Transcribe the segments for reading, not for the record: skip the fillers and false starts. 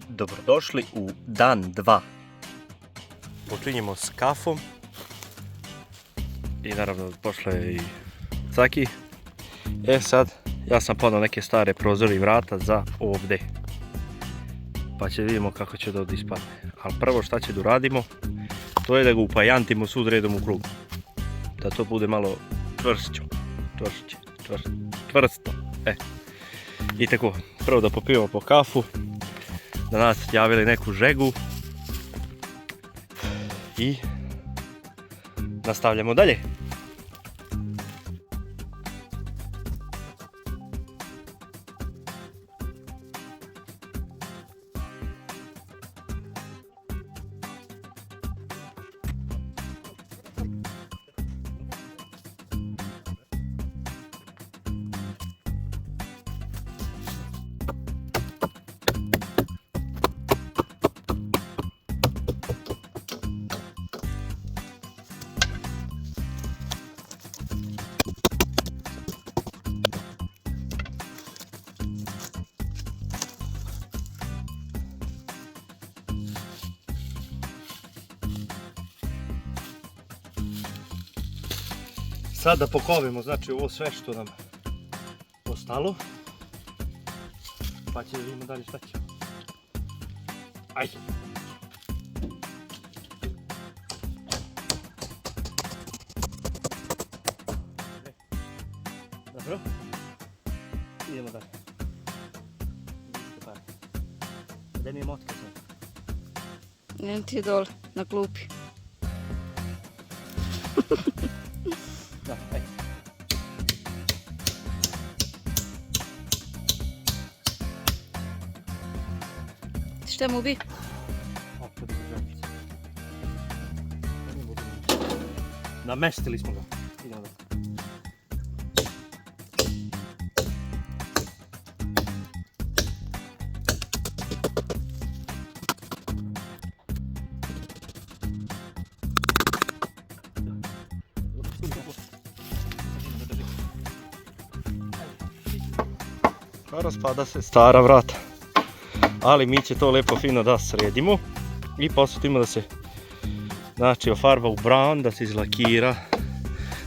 Dobrodošli u dan 2. Počinjemo s kafom. I naravno pošla je i Caki. Sad, ja sam ponao neke stare prozore i vrata za ovdje. Pa će vidimo kako će da ovdje ispadne. Ali prvo šta će da uradimo, to je da ga upajantimo sud redom u krug. Da to bude malo čvrsto. I tako, prvo da popijemo po kafu, da nas javili neku žegu i nastavljamo dalje. Sad da pokovimo, znači ovo sve što nam ostalo, pa će da vidimo dalje šta ćemo. Ajde! Dobro? Idemo dalje. Gdje mi je motka sad? Njem ti je dole, na klupi. Da, ajde. Šta mu bi? Opet žabice. Namestili smo ga. Idemo da. Raspada se stara vrata, ali mi će to lepo fino da sredimo i posvetimo da se ofarba u brown, da se izlakira,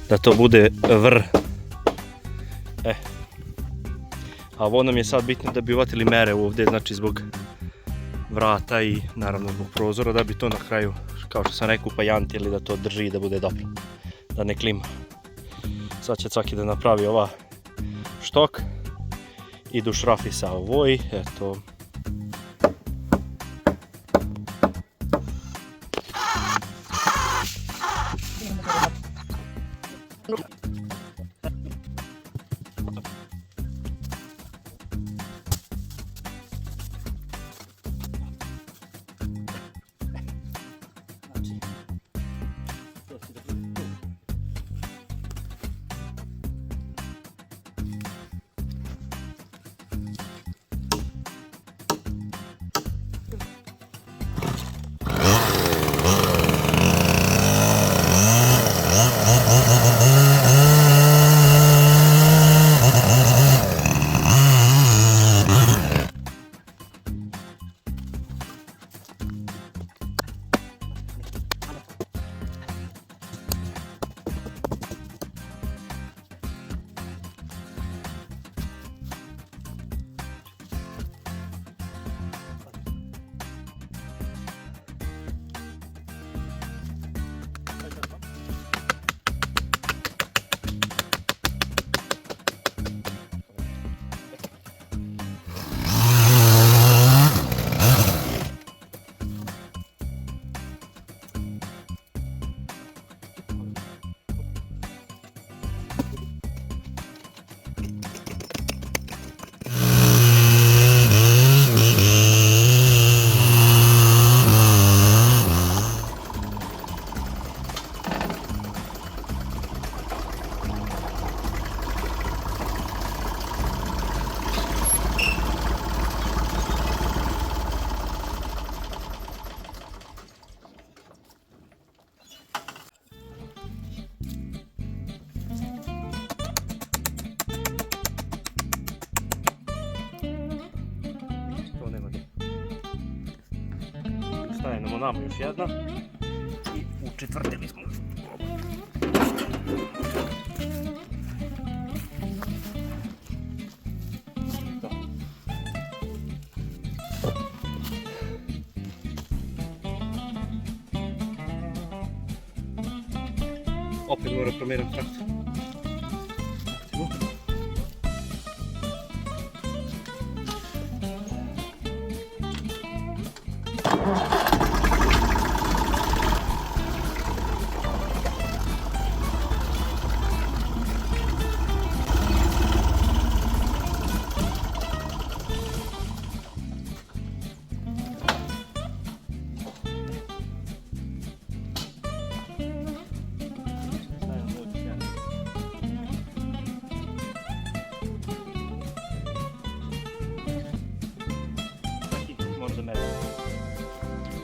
da to bude vr. A ovo nam je sad bitno da bi uvatili mere ovdje, znači zbog vrata i naravno zbog prozora, da bi to na kraju, kao što sam rekao, upajantili da to drži i da bude dobro, da ne klima. Sad će Caki da napravi ova štok. Idu šrafi sa ovoj, eto. nama još jedna. I učetvrtili smo. Opet mora promijeniti traktor.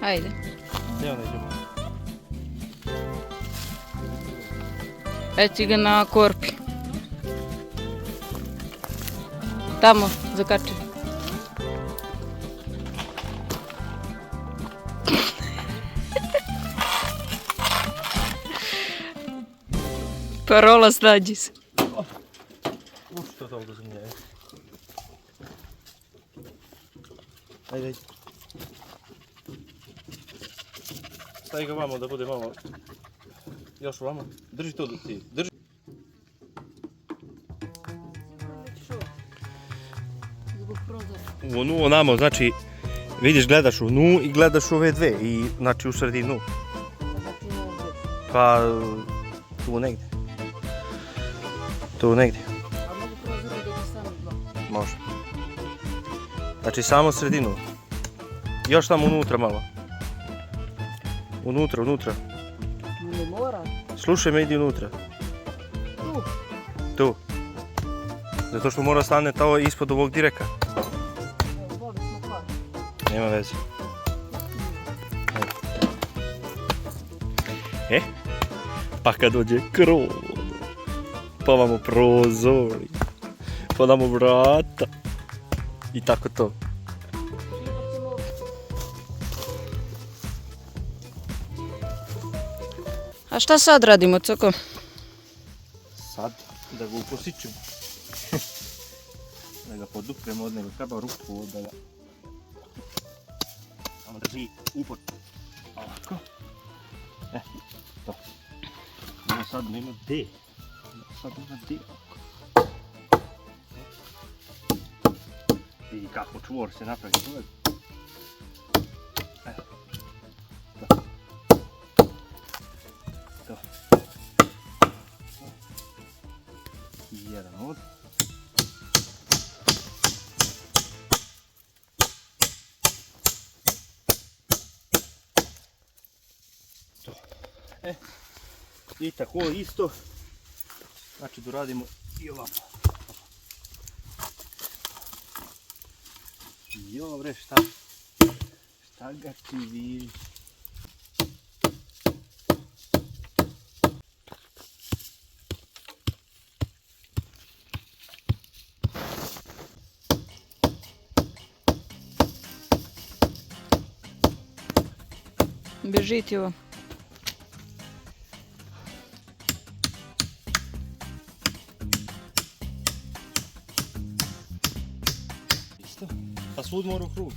Ajde. Gdje onda idemo? Eci ga na korpi. Tamo, zakači. Parola snađi se. Što to za mnje? Ajde. Stavi ga vamo da bude malo. Još vamo. Drži to da ti. Drži. U onu onamo, znači vidiš, gledaš u nu i gledaš ove dve i znači u sredinu. Pa tu negdje. Tu negdje. A mogu prozore da ti sami dva? Može. Znači samo sredinu. Još tamo unutra malo. Unutra. Ne mora. Slušaj me, idi unutra. Tu. Zato što mora stane to ispod ovog direka. Voli smo kvar. Nema veze. Pa kad dođe krov, pa vamo prozori, pa damo vrata i tako to. A šta sad radimo, Coko? Sad da ga uposičemo. Da ga podupremo od njega, treba ruku od njega. Samo drži upod. Ovako. To. Ovo sad nema D. Sad nema D. Vidi kako čvor se napravi. Evo. To. To. I jedan od. To. I tako isto. Znači doradimo i ovako. Jo bre, šta ga ti vidiš? Beži ti ovo. Isto. A svud mora u krug.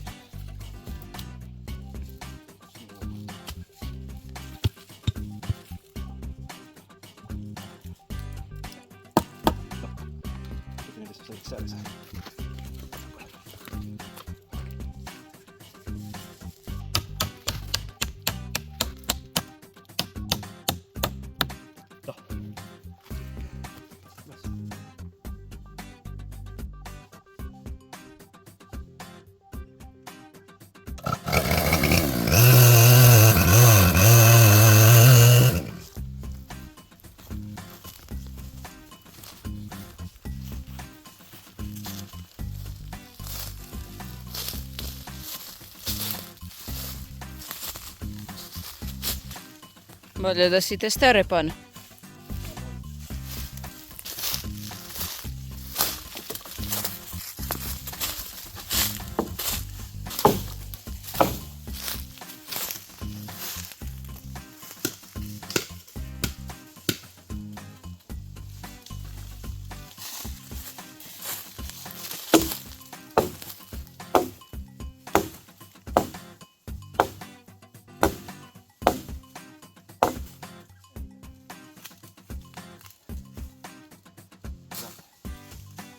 Bolje da si te stare pane.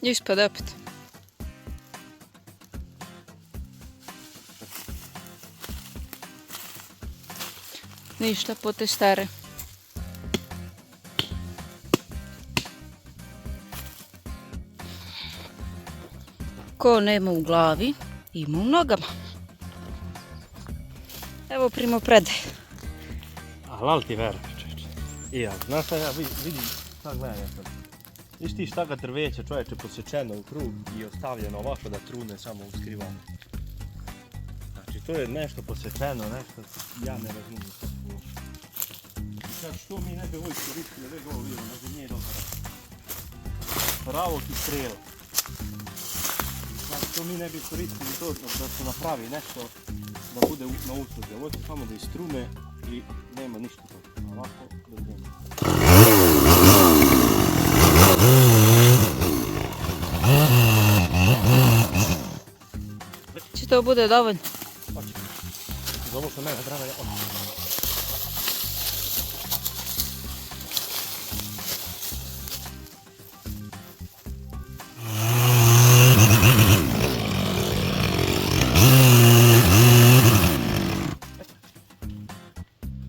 Ispod opet. Ništa po te stare. Ko nema u glavi, ima u nogama. Evo primopredaje. Halal ti vera, čovječe. I ja, znaš šta ja vidim, šta gledam ja sad. Viš ti šta ga drveće, čovječe, posječeno u krug i ostavljeno ovako da trune samo u skrivanje. Znači to je nešto posječeno, nešto ja ne razumijem. I sad što mi ne bi ovo iskoristili, već ovo vidimo, znači nije dobro. Pravog i strela. Znači to mi ne bi iskoristili to da se napravi nešto da bude na usluzi. Ovo će samo da istrume i nema ništa toga. Ovako, bez nema. Će to bude dovoljno? Hoće. Za ovo što mene treba ja odmah.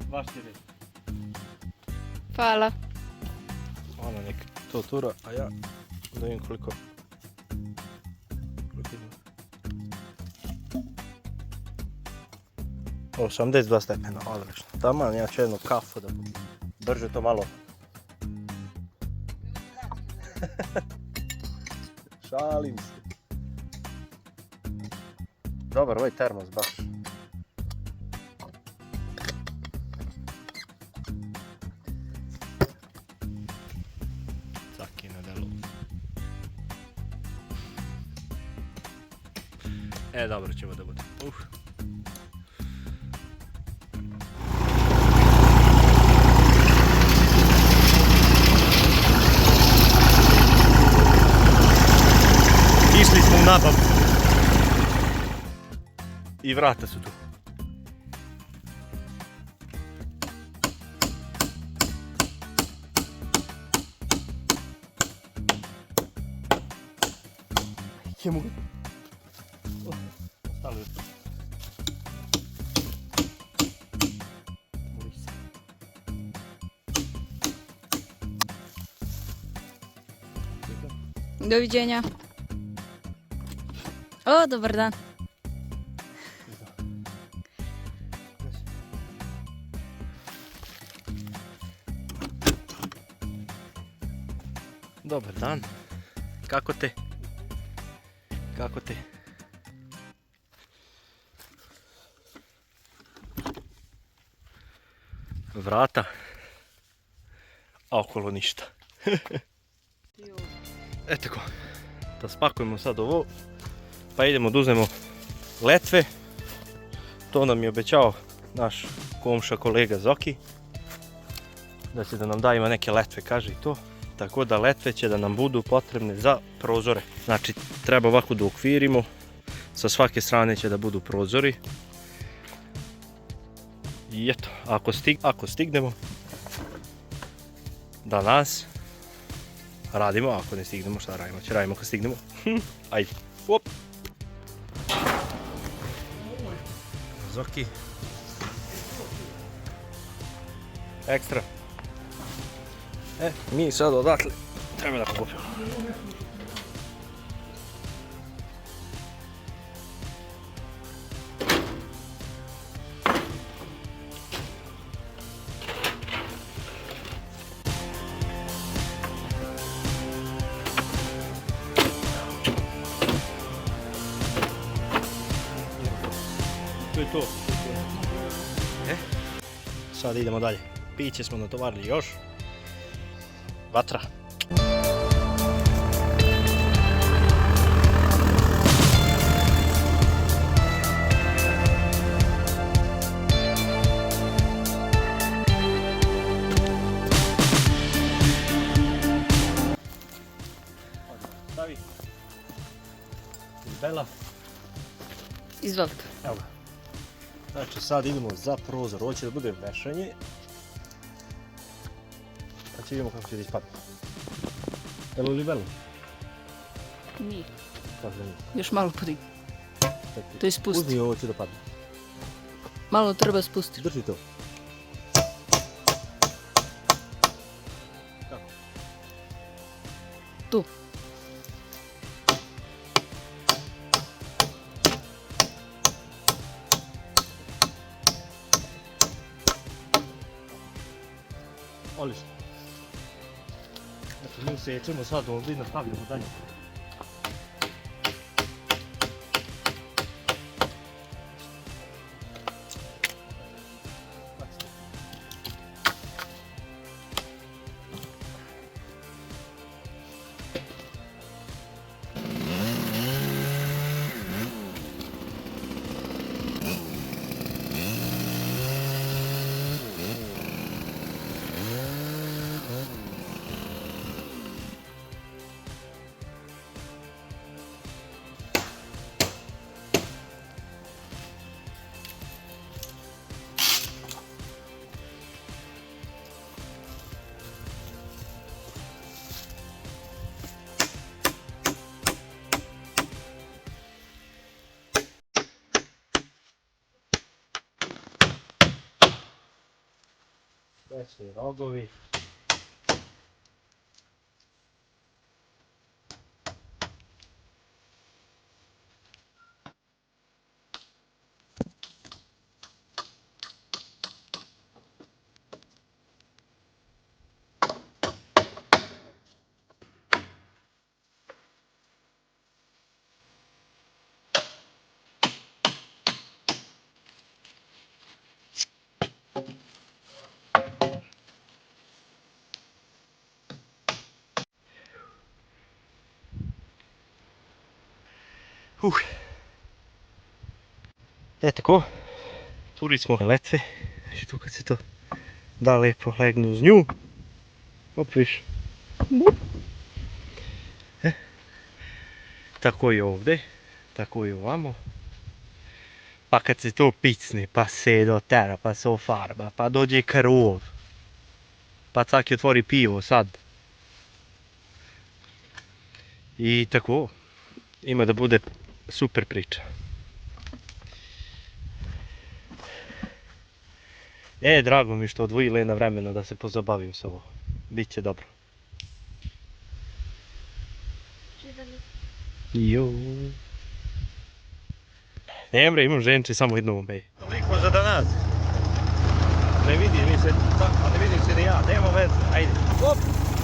Baš ti reći. Hvala. Ona nek to tura, a ja da vidim koliko ima. 82 stepena, odlično. Taman, ja ću jednu kafu da drže to malo. Šalim se. Dobar, ovaj termos baš. Caki na delu. Dobro ćemo da bude. Išli smo u nabavu. I vrata su tu. Je mogu. Ostalo je. Doviđenja. O, dobar dan. Dobar dan. Kako te? Kako te? Vrata. A okolo ništa. Eto ko. Da spakujemo sad ovo. Pa idemo da uzmemo letve. To nam je obećao naš komša kolega Zoki. Da će da nam da ima neke letve, kaže i to. Tako da letve će da nam budu potrebne za prozore. Znači treba ovako da uokvirimo. Sa svake strane će da budu prozori. I eto, ako stignemo danas radimo, ako ne stignemo šta radimo? Će radimo kad stignemo. Ajde. Op. Zoki. Ekstra. Mi sad odatle treba da popijemo. To je to. Sad idemo dalje. Piće smo natovarili još. Vatra. Stavi. Bela. Izvolite. Evo ga. Znači sad idemo za prozor. Ovo će da bude vešanje. Pa će vidimo kako će da ispadne. Jel li belo? Nije. Kako da nije? Još malo podigni. Čekaj. To je spusti. Uzmi ovo će da padne. Malo treba spustiti. Drži to. Kako? Tu. Odlično. Znači mi sečemo sad ovdje i nastavljamo dalje. Večni rogovi. Tako, turi smo letve, znači tu kad se to da lepo legne uz nju, op viš. Tako i ovdje, tako i ovamo. Pa kad se to picne, pa se dotera, pa se ofarba, pa dođe krov. Pa caki otvori pivo sad. I tako, ima da bude super priča. Drago mi što odvoji Lena vremena da se pozabavim s ovo. Biće dobro. Jo. Nemre, imam ženče samo jednu obej. Toliko za danas. Ne vidi mi se, a ne vidim se ni ja, nema veze, ajde. Op!